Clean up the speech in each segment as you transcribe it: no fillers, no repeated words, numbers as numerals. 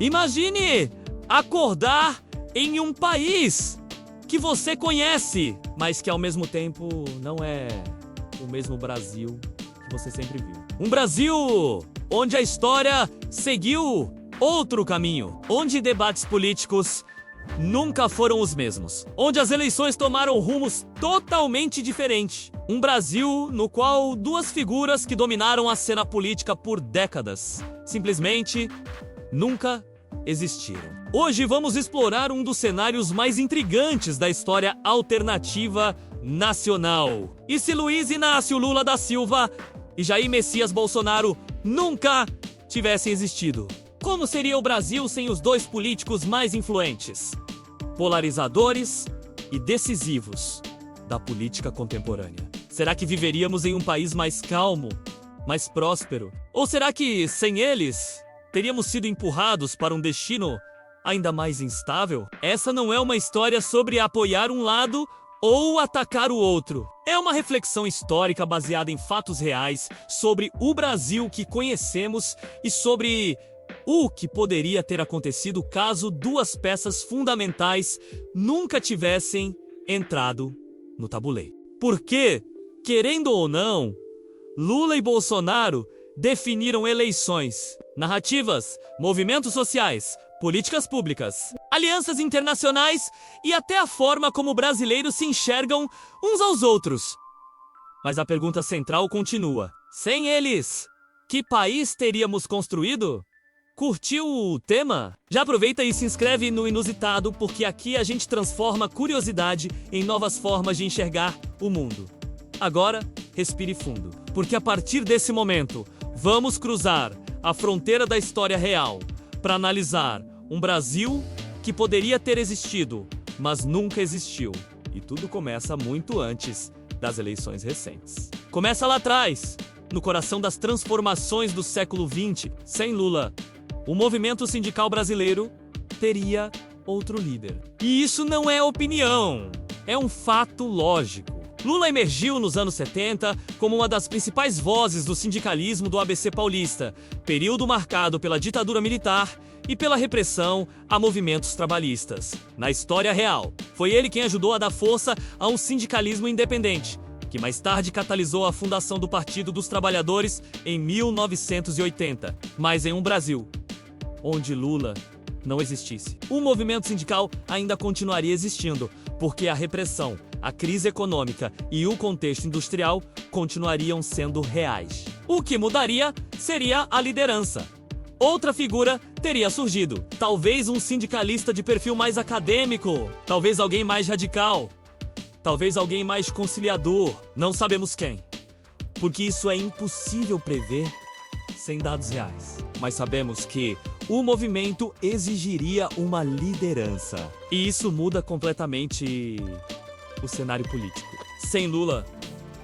Imagine acordar em um país que você conhece, mas que ao mesmo tempo não é o mesmo Brasil que você sempre viu. Um Brasil onde a história seguiu outro caminho, onde debates políticos nunca foram os mesmos, onde as eleições tomaram rumos totalmente diferentes. Um Brasil no qual duas figuras que dominaram a cena política por décadas simplesmente nunca existiram. Hoje vamos explorar um dos cenários mais intrigantes da história alternativa nacional. E se Luiz Inácio Lula da Silva e Jair Messias Bolsonaro nunca tivessem existido? Como seria o Brasil sem os dois políticos mais influentes, polarizadores e decisivos da política contemporânea? Será que viveríamos em um país mais calmo, mais próspero? Ou será que, sem eles, teríamos sido empurrados para um destino ainda mais instável? Essa não é uma história sobre apoiar um lado ou atacar o outro. É uma reflexão histórica baseada em fatos reais sobre o Brasil que conhecemos e sobre o que poderia ter acontecido caso duas peças fundamentais nunca tivessem entrado no tabuleiro. Porque, querendo ou não, Lula e Bolsonaro definiram eleições, narrativas, movimentos sociais, políticas públicas, alianças internacionais e até a forma como brasileiros se enxergam uns aos outros. Mas a pergunta central continua: sem eles, que país teríamos construído? Curtiu o tema? Já aproveita e se inscreve no Inusitado, porque aqui a gente transforma curiosidade em novas formas de enxergar o mundo. Agora, respire fundo, porque a partir desse momento, vamos cruzar a fronteira da história real para analisar um Brasil que poderia ter existido, mas nunca existiu. E tudo começa muito antes das eleições recentes. Começa lá atrás, no coração das transformações do século XX. Sem Lula, o movimento sindical brasileiro teria outro líder. E isso não é opinião, é um fato lógico. Lula emergiu nos anos 70 como uma das principais vozes do sindicalismo do ABC paulista, período marcado pela ditadura militar e pela repressão a movimentos trabalhistas. Na história real, foi ele quem ajudou a dar força a um sindicalismo independente, que mais tarde catalisou a fundação do Partido dos Trabalhadores em 1980, mas em um Brasil onde Lula não existisse. O movimento sindical ainda continuaria existindo, porque a repressão, a crise econômica e o contexto industrial continuariam sendo reais. O que mudaria seria a liderança. Outra figura teria surgido, talvez um sindicalista de perfil mais acadêmico, talvez alguém mais radical, talvez alguém mais conciliador, não sabemos quem, porque isso é impossível prever sem dados reais. Mas sabemos que o movimento exigiria uma liderança. E isso muda completamente o cenário político. Sem Lula,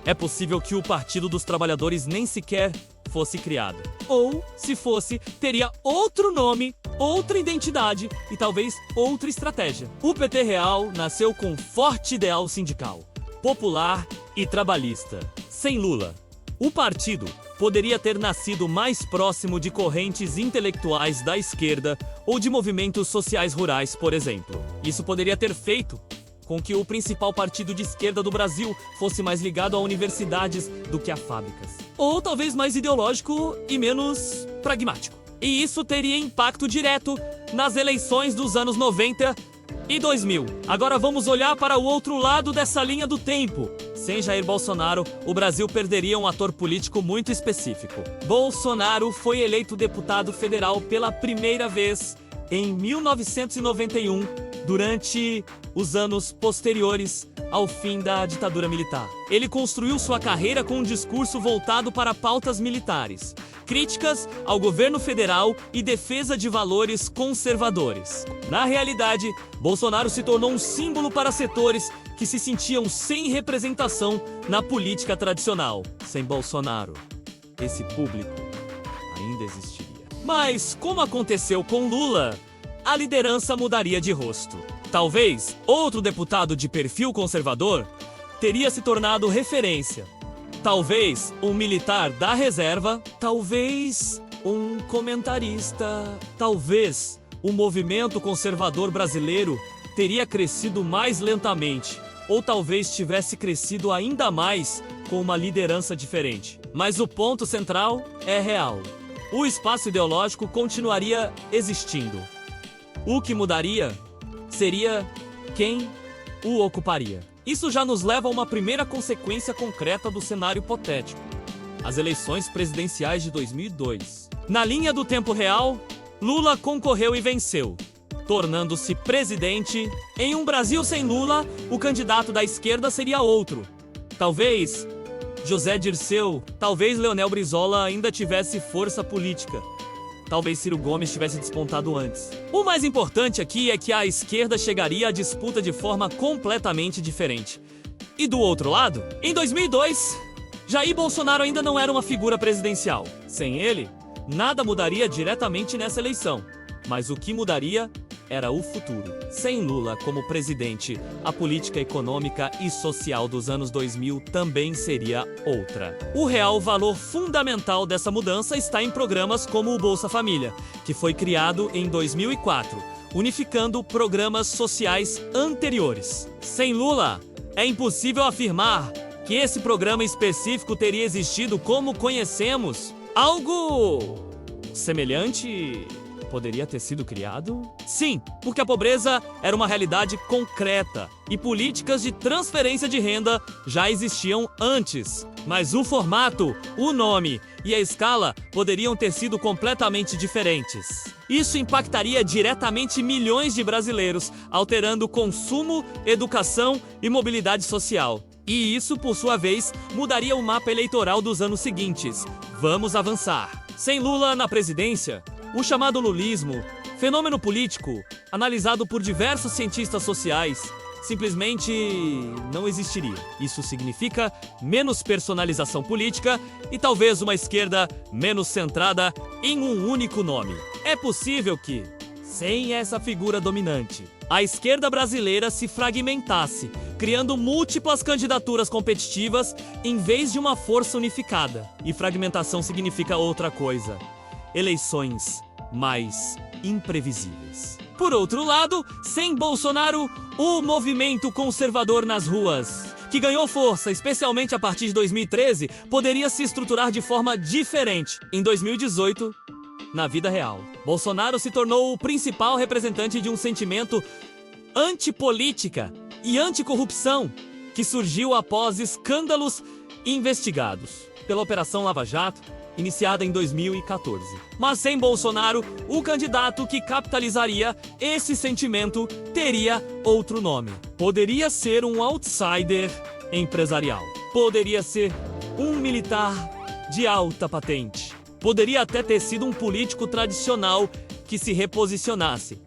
é possível que o Partido dos Trabalhadores nem sequer fosse criado. Ou, se fosse, teria outro nome, outra identidade e talvez outra estratégia. O PT real nasceu com forte ideal sindical, popular e trabalhista. Sem Lula, o partido poderia ter nascido mais próximo de correntes intelectuais da esquerda ou de movimentos sociais rurais, por exemplo. Isso poderia ter feito com que o principal partido de esquerda do Brasil fosse mais ligado a universidades do que a fábricas. Ou talvez mais ideológico e menos pragmático. E isso teria impacto direto nas eleições dos anos 90 e 2000. Agora vamos olhar para o outro lado dessa linha do tempo. Sem Jair Bolsonaro, o Brasil perderia um ator político muito específico. Bolsonaro foi eleito deputado federal pela primeira vez em 1991, durante os anos posteriores ao fim da ditadura militar. Ele construiu sua carreira com um discurso voltado para pautas militares, críticas ao governo federal e defesa de valores conservadores. Na realidade, Bolsonaro se tornou um símbolo para setores que se sentiam sem representação na política tradicional. Sem Bolsonaro, esse público ainda existiria. Mas, como aconteceu com Lula, a liderança mudaria de rosto. Talvez outro deputado de perfil conservador teria se tornado referência. Talvez um militar da reserva, talvez um comentarista, talvez o movimento conservador brasileiro teria crescido mais lentamente, ou talvez tivesse crescido ainda mais com uma liderança diferente. Mas o ponto central é real. O espaço ideológico continuaria existindo. O que mudaria seria quem o ocuparia. Isso já nos leva a uma primeira consequência concreta do cenário hipotético: as eleições presidenciais de 2002. Na linha do tempo real, Lula concorreu e venceu, tornando-se presidente. Em um Brasil sem Lula, o candidato da esquerda seria outro. Talvez José Dirceu, talvez Leonel Brizola ainda tivesse força política. Talvez Ciro Gomes tivesse despontado antes. O mais importante aqui é que a esquerda chegaria à disputa de forma completamente diferente. E do outro lado, em 2002, Jair Bolsonaro ainda não era uma figura presidencial. Sem ele, nada mudaria diretamente nessa eleição. Mas o que mudaria era o futuro. Sem Lula como presidente, a política econômica e social dos anos 2000 também seria outra. O real valor fundamental dessa mudança está em programas como o Bolsa Família, que foi criado em 2004, unificando programas sociais anteriores. Sem Lula, é impossível afirmar que esse programa específico teria existido como conhecemos. Algo semelhante poderia ter sido criado? Sim, porque a pobreza era uma realidade concreta e políticas de transferência de renda já existiam antes. Mas o formato, o nome e a escala poderiam ter sido completamente diferentes. Isso impactaria diretamente milhões de brasileiros, alterando consumo, educação e mobilidade social. E isso, por sua vez, mudaria o mapa eleitoral dos anos seguintes. Vamos avançar. Sem Lula na presidência, o chamado lulismo, fenômeno político, analisado por diversos cientistas sociais, simplesmente não existiria. Isso significa menos personalização política e talvez uma esquerda menos centrada em um único nome. É possível que, sem essa figura dominante, a esquerda brasileira se fragmentasse, criando múltiplas candidaturas competitivas em vez de uma força unificada. E fragmentação significa outra coisa: eleições mais imprevisíveis. Por outro lado, sem Bolsonaro, o movimento conservador nas ruas, que ganhou força especialmente a partir de 2013, poderia se estruturar de forma diferente. Em 2018, na vida real, Bolsonaro se tornou o principal representante de um sentimento antipolítica e anticorrupção que surgiu após escândalos investigados pela Operação Lava Jato, iniciada em 2014. Mas sem Bolsonaro, o candidato que capitalizaria esse sentimento teria outro nome. Poderia ser um outsider empresarial. Poderia ser um militar de alta patente. Poderia até ter sido um político tradicional que se reposicionasse.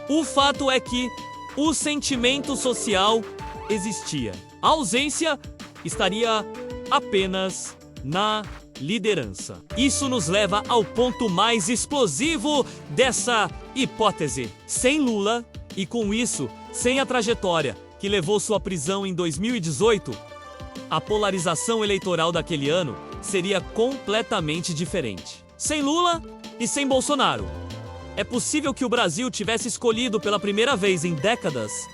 O fato é que o sentimento social existia. A ausência estaria apenas na liderança. Isso nos leva ao ponto mais explosivo dessa hipótese. Sem Lula, e com isso, sem a trajetória que levou sua prisão em 2018, a polarização eleitoral daquele ano seria completamente diferente. Sem Lula e sem Bolsonaro, é possível que o Brasil tivesse escolhido pela primeira vez em décadas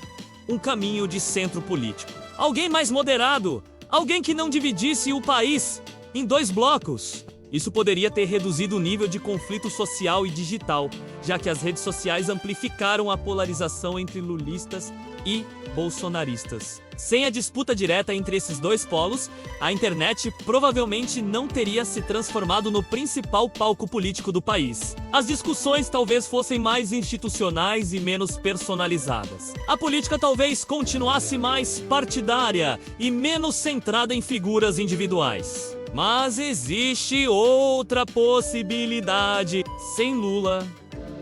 um caminho de centro político. Alguém mais moderado, alguém que não dividisse o país em dois blocos. Isso poderia ter reduzido o nível de conflito social e digital, já que as redes sociais amplificaram a polarização entre lulistas e bolsonaristas. Sem a disputa direta entre esses dois polos, a internet provavelmente não teria se transformado no principal palco político do país. As discussões talvez fossem mais institucionais e menos personalizadas. A política talvez continuasse mais partidária e menos centrada em figuras individuais. Mas existe outra possibilidade. Sem Lula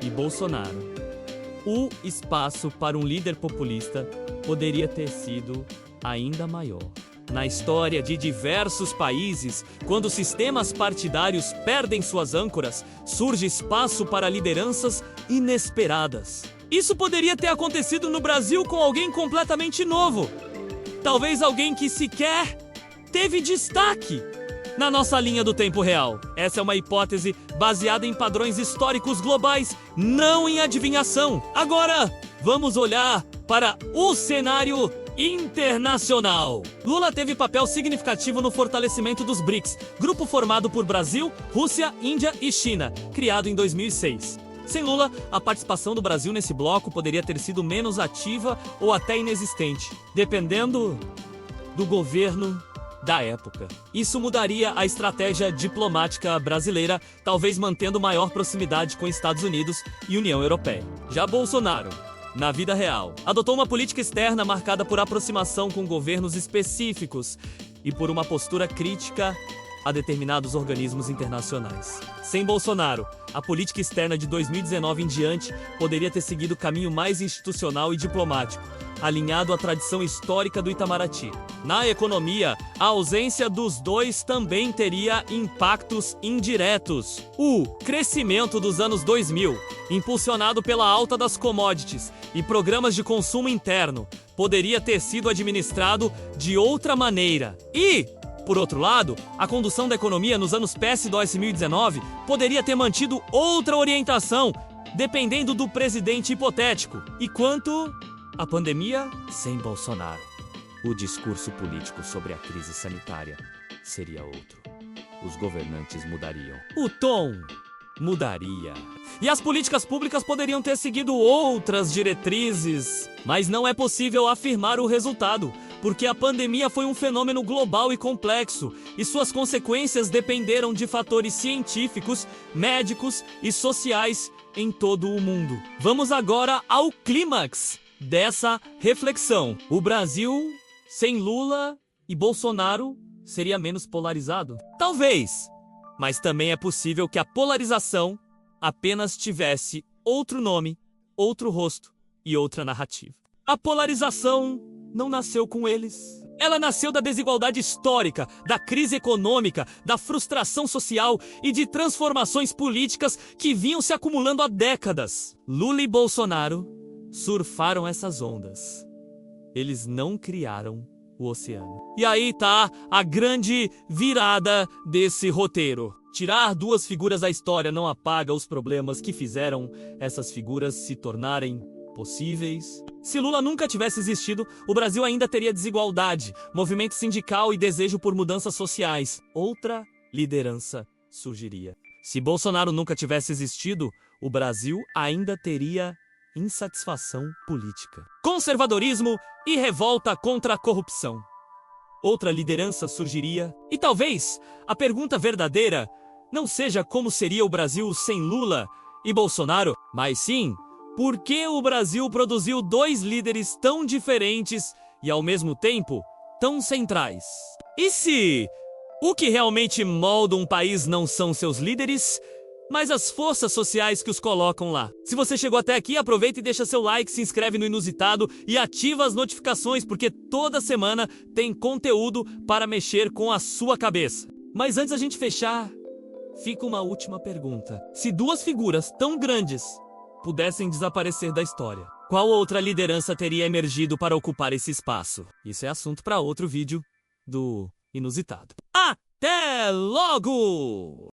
e Bolsonaro, o espaço para um líder populista poderia ter sido ainda maior. Na história de diversos países, quando sistemas partidários perdem suas âncoras, surge espaço para lideranças inesperadas. Isso poderia ter acontecido no Brasil com alguém completamente novo. Talvez alguém que sequer teve destaque na nossa linha do tempo real. Essa é uma hipótese baseada em padrões históricos globais, não em adivinhação. Agora, vamos olhar para o cenário internacional. Lula teve papel significativo no fortalecimento dos BRICS, grupo formado por Brasil, Rússia, Índia e China, criado em 2006. Sem Lula, a participação do Brasil nesse bloco poderia ter sido menos ativa ou até inexistente, dependendo do governo da época. Isso mudaria a estratégia diplomática brasileira, talvez mantendo maior proximidade com Estados Unidos e União Europeia. Já Bolsonaro, na vida real, adotou uma política externa marcada por aproximação com governos específicos e por uma postura crítica a determinados organismos internacionais. Sem Bolsonaro, a política externa de 2019 em diante poderia ter seguido o caminho mais institucional e diplomático, alinhado à tradição histórica do Itamaraty. Na economia, a ausência dos dois também teria impactos indiretos. O crescimento dos anos 2000, impulsionado pela alta das commodities e programas de consumo interno, poderia ter sido administrado de outra maneira. E, por outro lado, a condução da economia nos anos pós-2019 poderia ter mantido outra orientação, dependendo do presidente hipotético. E quanto à pandemia, sem Bolsonaro, o discurso político sobre a crise sanitária seria outro. Os governantes mudariam. O tom mudaria. E as políticas públicas poderiam ter seguido outras diretrizes. Mas não é possível afirmar o resultado, porque a pandemia foi um fenômeno global e complexo, e suas consequências dependeram de fatores científicos, médicos e sociais em todo o mundo. Vamos agora ao clímax dessa reflexão. O Brasil, sem Lula e Bolsonaro, seria menos polarizado? Talvez, mas também é possível que a polarização apenas tivesse outro nome, outro rosto e outra narrativa. A polarização não nasceu com eles. Ela nasceu da desigualdade histórica, da crise econômica, da frustração social e de transformações políticas que vinham se acumulando há décadas. Lula e Bolsonaro surfaram essas ondas. Eles não criaram o oceano. E aí tá a grande virada desse roteiro. Tirar duas figuras da história não apaga os problemas que fizeram essas figuras se tornarem possíveis. Se Lula nunca tivesse existido, o Brasil ainda teria desigualdade, movimento sindical e desejo por mudanças sociais. Outra liderança surgiria. Se Bolsonaro nunca tivesse existido, o Brasil ainda teria insatisfação política, conservadorismo e revolta contra a corrupção. Outra liderança surgiria. E talvez a pergunta verdadeira não seja como seria o Brasil sem Lula e Bolsonaro, mas sim, por que o Brasil produziu dois líderes tão diferentes e, ao mesmo tempo, tão centrais? E se o que realmente molda um país não são seus líderes, mas as forças sociais que os colocam lá? Se você chegou até aqui, aproveita e deixa seu like, se inscreve no Inusitado e ativa as notificações, porque toda semana tem conteúdo para mexer com a sua cabeça. Mas antes da gente fechar, fica uma última pergunta. Se duas figuras tão grandes pudessem desaparecer da história, qual outra liderança teria emergido para ocupar esse espaço? Isso é assunto para outro vídeo do Inusitado. Até logo!